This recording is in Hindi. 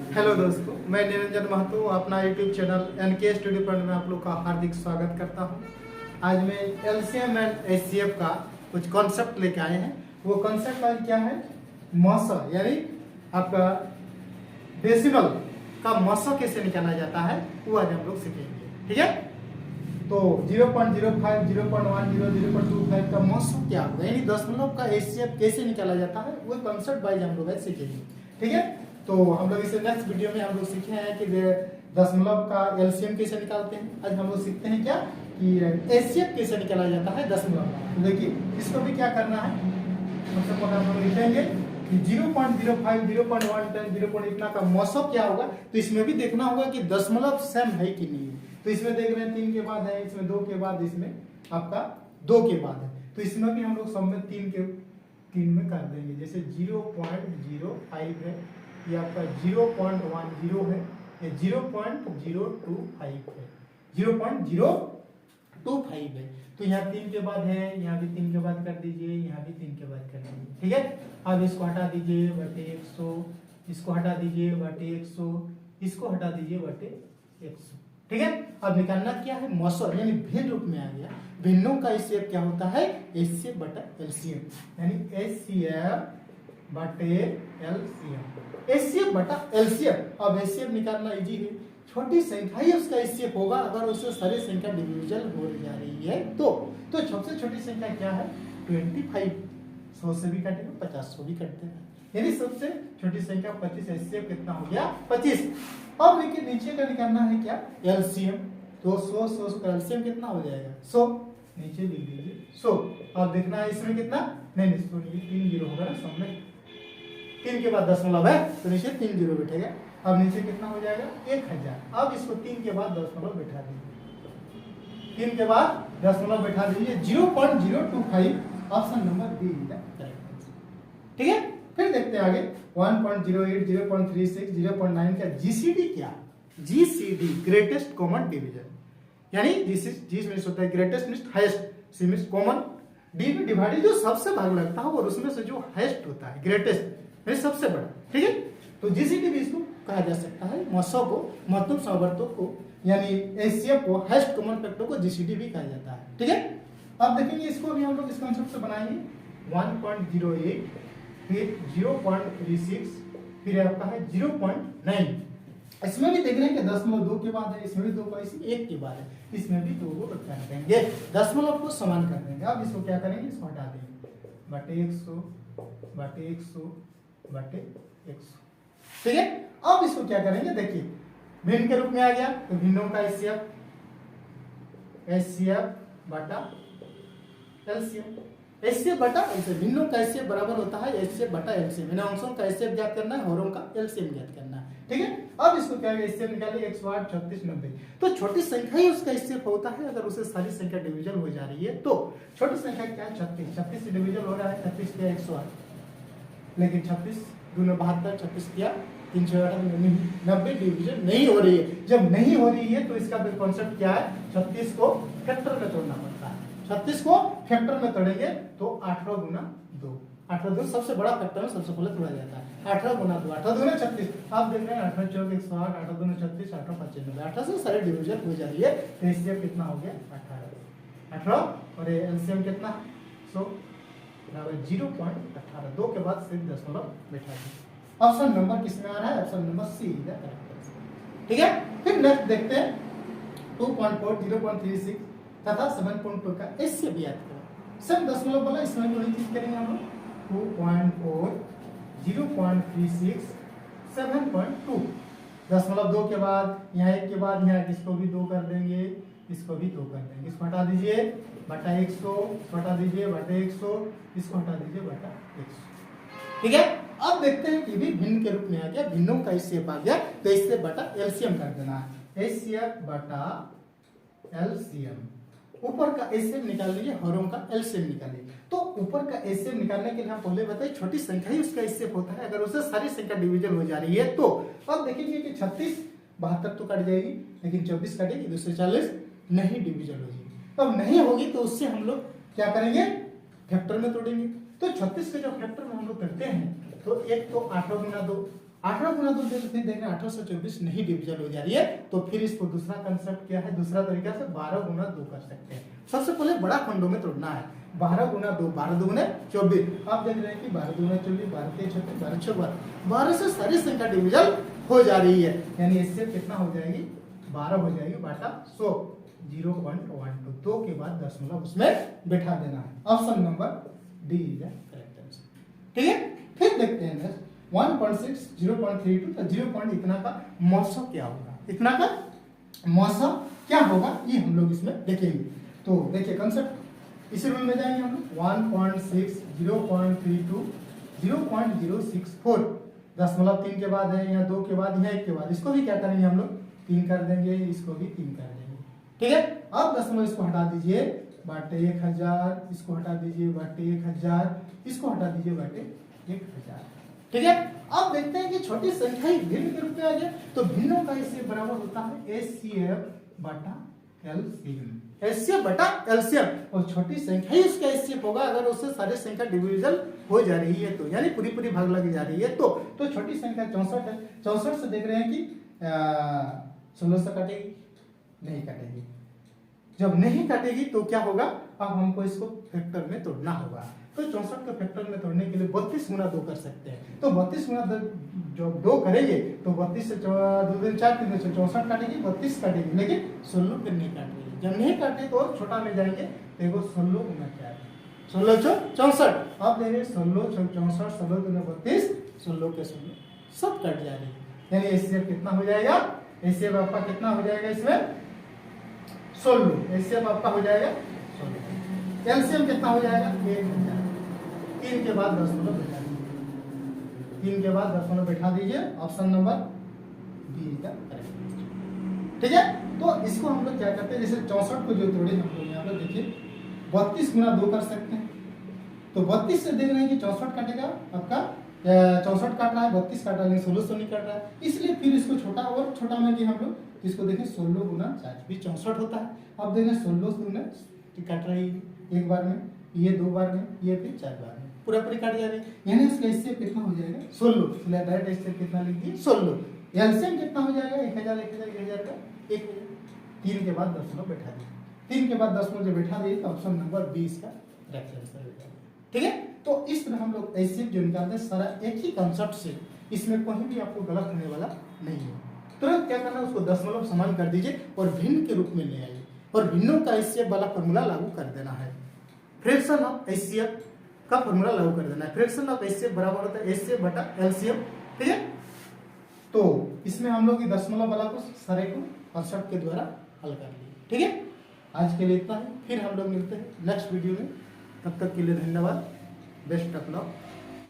हेलो दोस्तों, मैं निरंजन महतो अपना YouTube channel NK study point में आप लोग का हार्दिक स्वागत करता हूं। आज मैं एलसीएम एंड एचसीएफ का कुछ कॉन्सेप्ट लेके आए हैं। वो कॉन्सेप्ट आज क्या है, मौसा यानी आपका डेसिमल का मौसा कैसे निकाला जाता है वो आज हम लोग सीखेंगे। ठीक है, तो 0.05, 0.10, 0.25 का मौसा क्या होगा, यानी दशमलव का एचसीएफ कैसे निकाला जाता है वो कॉन्सेप्ट वाइज हम लोग आज सीखेंगे। ठीक है, तो हम लोग इसे नेक्स्ट वीडियो में हम लोग सीखे हैं कि दशमलव का एलसीएम कैसे निकालते हैं। आज हम लोग सीखते हैं क्या कि एचसीएफ कैसे निकाला जाता है दशमलव का। तो देखिए, इसको भी क्या करना है, सबसे पहले हम लोग लिखेंगे कि 0.05, 0.1, 0. इतना का मौसा क्या होगा। तो इसमें भी देखना होगा कि दशमलव सेम है कि नहीं। तो इसमें देख रहे हैं 3 के बाद है, इसमें 2 के बाद, इसमें आपका 2 के बाद है। तो इसमें भी हम लोग सब में 3 में कर देंगे। जैसे 0.05 है, ये आपका 0.10 है, ये 0.025 है, 0.025 है। तो यहाँ 3 के बाद है, यहाँ भी 3 के बाद कर दीजिए, यहाँ भी 3 के बाद कर दीजिए। ठीक है, अब इसको हटा दीजिए बटे 100, इसको हटा दीजिए बटे 100, इसको हटा दीजिए बटे 100। ठीक है, अब निकालना क्या है, मौसा यानी भिन्न रूप में आ गया। भिन्नों का एचसीएफ क्या होता है, एचसीएफ बटा एलसीएम, यानी एचसीएफ बटे एलसीएम, एचसीएफ बटा एलसीएम। अब एचसीएफ निकालना इजी है, छोटी संख्या ही उसका एचसीएफ होगा अगर उससे सारी संख्या डिविजिबल हो जा रही है तो सबसे छोटी संख्या क्या है 25। 100 से भी कटेगा, 50 को भी कटते हैं, यानी सबसे छोटी संख्या 25। एचसीएफ कितना हो गया 25। अब देखिए नीचे का निकालना है क्या, एलसीएम। तो 100 का एलसीएम कितना हो जाएगा 100, नीचे लिख दीजिए 100। अब देखना है इसमें कितना, नहीं 3 जीरो होगा ना, सब में 3 के बाद दशमलव है तो नीचे 3 जीरो बैठेगा। अब नीचे कितना हो जाएगा 1000। अब इसको 3 के बाद दशमलव बैठा दीजिए, 3 के बाद दशमलव बैठा दीजिए, 0.025। Option number B is the correct answer. ठीक है, फिर देखते हैं आगे 1.08, 0.36, 0.9 का जीसीडी क्या, जीसीडी ग्रेटेस्ट कॉमन डिवीजन, यानी जी मींस होता है ग्रेटेस्ट मींस हाईएस्ट, सी मींस कॉमन, डी में डिवाइडेड जो सबसे भाग लगता है और उसमें से जो हाईएस्ट होता है, ग्रेटेस्ट यानी सबसे बड़ा। ठीक है, तो जीसीडी भी इसको कहा जा सकता है, मौसा को, महत्तम सामर्थ्य को, यानी एचसीएफ को, हाईएस्ट कॉमन फैक्टर को जीसीडी भी कहा जाता है। ठीक है, अब देखेंगे इसको भी हम लोग इस कॉन्सेप्ट से बनाएंगे 1.08, फिर 0.36, फिर आपका है 0.9। इसमें भी देख रहे हैं कि दशमलव 2 के बाद है, इसमें भी 2 का, इसमें 1 के बाद है, इसमें भी 2 को रखा देंगे, दशमलव को समान कर देंगे। अब इसको क्या करेंगे, इसको हटा देंगे बटे 100 बटे 100 बटे 100। ठीक है, अब इसको क्या करेंगे, देखिए भिन्न के रूप में आ गया तो भिन्नों का एचसीएफ बटा एलसीएम, एचसीएफ बटा एलसीएम। भिन्नों का एचसीएफ बराबर होता है एचसीएफ बटा एलसीएम, यानी अंशों का एचसीएफ ज्ञात करना है, हरों का एलसीएम ज्ञात करना है। ठीक है, अब इसको क्या है, एचसीएफ निकालिए 108, 36, 90। तो छोटी संख्या ही उसका एचसीएफ होता है अगर उसे सारी संख्या डिविजन हो जा रही है तो। छोटी संख्या क्या है 36, 36 से डिविजन हो रहा है, 36 किया 108, लेकिन 36 दूना 72, 36 किया 390 डिविजन नहीं हो रही है। जब नहीं हो रही है तो इसका कॉन्सेप्ट क्या है, 36 को फैक्टर में तोड़ना पड़ता है। 36 को फैक्टर में तोड़ेंगे तो 18 गुना 2, 18 2 सबसे बड़ा फैक्टर में सबसे पहले तोड़ा जाता है। 18 गुना 2, 18 दूना 36। आप देख रहे हैं 18 चौक 108, 18 दूना 36, 18 95, 18 से सारे डिवीजन हो जा रही है। तो एचसीएफ कितना हो गया 18 और एलसीएम कितना 100 बराबर 0.18। 2 के बाद सिर्फ दशमलव बैठा दिया। ऑप्शन नंबर किसमें आ रहा है, option number C is the correct answer. ठीक है, फिर नेक्स्ट देखते हैं 2.4, 0.36 तथा 7.2 का एचसीएफ ज्ञात करें। सब दशमलव बोला, इसमें वही चीज करेंगे हम लोग 2.4, 0.36, 7.2। दशमलव 2 के बाद यहाँ 1 के बाद यहाँ इसको भी 2 कर देंगे, इसको भी 2 कर देंगे, इसको हटा दीजिए बटा 100, हटा दीजिए बटे 100, इसको हटा दीजिए बटा 100। ठीक है, अब देखते हैं कि भी भिन्न के रूप में आ गया, भिन्नों का एचसीएफ आ गया तो इससे बटा एलसीएम कर देना है, एचसीएफ बटा एलसीएम। ऊपर का एचसीएफ निकाल लीजिए, हरों का एलसीएम निकालिए। तो ऊपर का एचसीएफ निकालने के लिए हम पहले बताए छोटी संख्या ही उसका एचसीएफ होता है अगर उसे सारी संख्या डिविजन हो जा रही है तो। अब देखेंगे कि 36 72 तो कट जाएगी, लेकिन 24 कटेगी, 240 नहीं डिविजन होगी। अब नहीं होगी तो उससे हम लोग क्या करेंगे, फैक्टर में तोड़ेंगे। तो 36 के जो फैक्टर में हम लोग करते हैं तो एक तो 8 गुना 2, 18 गुना 2 फिर देख रहे हैं 18 से 24 नहीं डिविजन हो जा रही है, तो फिर इसको दूसरा कंसेप्ट क्या है, दूसरा तरीका से 12 गुना 2 कर सकते हैं। सबसे पहले बड़ा खंडों में तोड़ना है। 12 गुना 2, 12 दूने 24। आप देख रहे हैं कि 12 दूने 24, 12 के 36, 12 6 12 से सारी संख्या डिविजन हो जा रही है, यानी इससे कितना हो जाएगी, 12 हो जाएगी बाटा 100, 0.12, 2 के बाद दशमलव उसमें बैठा देना है। Option number D is the correct answer. ठीक है, फिर देखते हैं नेक्स्ट 1.6, 0.32, तो 0. इतना का मौसम क्या होगा, इतना का मौसम क्या होगा, ये हम लोग इसमें देखेंगे। तो देखिए कंसेप्ट इसी रूल में जाएंगे हम लोग। 1.6, 0.32, 0.064, दशमलव 3 के बाद है, या 2 के बाद, या 1 के बाद, इसको भी क्या करेंगे हम लोग 3 कर देंगे, इसको भी 3 कर देंगे। ठीक है, अब दशमलव इसको हटा दीजिए बाटे 1000, इसको हटा दीजिए बाटे 1000, इसको हटा दीजिए बाटे 1000। ठीक है, अब देखते हैं कि छोटी संख्या ही भिन्न के रूप में आ गया, तो भिन्नों का इससे बराबर होता है HCF बटा LCM, HCF बटा LCM, और छोटी संख्या ही उसका HCF होगा अगर उससे सारी संख्या डिविजन हो जा रही है, तो यानी पूरी पूरी भाग लग जा रही है, तो छोटी संख्या 64 है, 64 से देख रहे हैं कि 16 से काटेगी, नहीं काटेगी। जब नहीं काटेगी तो क्या होगा, अब हमको इसको फैक्टर में तोड़ना होगा, तो 64 को फैक्टर में तोड़ने के लिए 32 गुना 2 कर सकते हैं। तो 32 गुना जो 2 करेंगे तो 32 से 2 दिन 4 3 से 64 काटेगी, 32 काटेगी, लेकिन 16 फिर नहीं काटेगी। जब नहीं काटे तो छोटा में जाएंगे, देखो 16 गुना क्या है, 16 64। अब देखिए 16 64, 16 गुना 32, 16 के 16 सब कट जा रही है, यानी एचसीएफ कितना हो जाएगा, एचसीएफ आपका कितना हो जाएगा इसमें 16, एचसीएफ आपका हो जाएगा 16, एलसीएम कितना हो जाएगा 1000। 3 के बाद दशमलव बैठा दीजिए, 3 के बाद दशमलव बैठा दीजिए, ऑप्शन नंबर बी का करेक्ट। ठीक है, तो इसको हम लोग क्या करते हैं, जैसे 64 को जो तोड़े हम लोग यहाँ पर देखिए 32 गुना 2 कर सकते हैं, तो 32 से देख रहे हैं कि 64 काटेगा आपका, 64 काट रहा है, 32 काट रहा है, 16 नहीं काट रहा है, इसलिए फिर इसको छोटा और छोटा में कि हम लोग इसको देखें 16 गुना 4 भी 64 होता है। अब देखें 16 गुना काट रहा है एक बार में, ये 2 बार में, ये फिर 4 बार में, पूरा पूरी काट जा रही है, यानी इसका इससे कितना हो जाएगा 16, इसलिए डायरेक्ट इससे कितना लिख दिए 16। एलसीएम कितना हो जाएगा 1000 1000 1000 का 1000। 3 के बाद दशमलव बैठा दिए, 3 के बाद दशमलव जो बैठा दिए तो ऑप्शन नंबर 20 का करेक्ट आंसर हो जाएगा। ठीक है, तो इस तरह हम लोग एचसीएफ जो निकालते हैं सारा एक ही कंसेप्ट से, इसमें कहीं भी आपको गलत होने वाला नहीं है। तुरंत क्या करना है, उसको दशमलव समान कर दीजिए और भिन्न के रूप में ले आइए, और भिन्नों का एचसीएफ वाला फॉर्मूला लागू कर देना है। फ्रैक्शन ऑफ एचसीएफ का फॉर्मूला लागू कर देना है। फ्रैक्शन ऑफ एचसीएफ बराबर होता है एचसीएफ बटा एलसीएम। ठीक है, तो इसमें हम लोग दशमलव वाला को सारे को कंसेप्ट के द्वारा हल कर लिए। ठीक है, आज के लिए इतना है, फिर हम लोग मिलते हैं नेक्स्ट वीडियो में, तब तक के लिए धन्यवाद, बेस्ट ऑफ लक।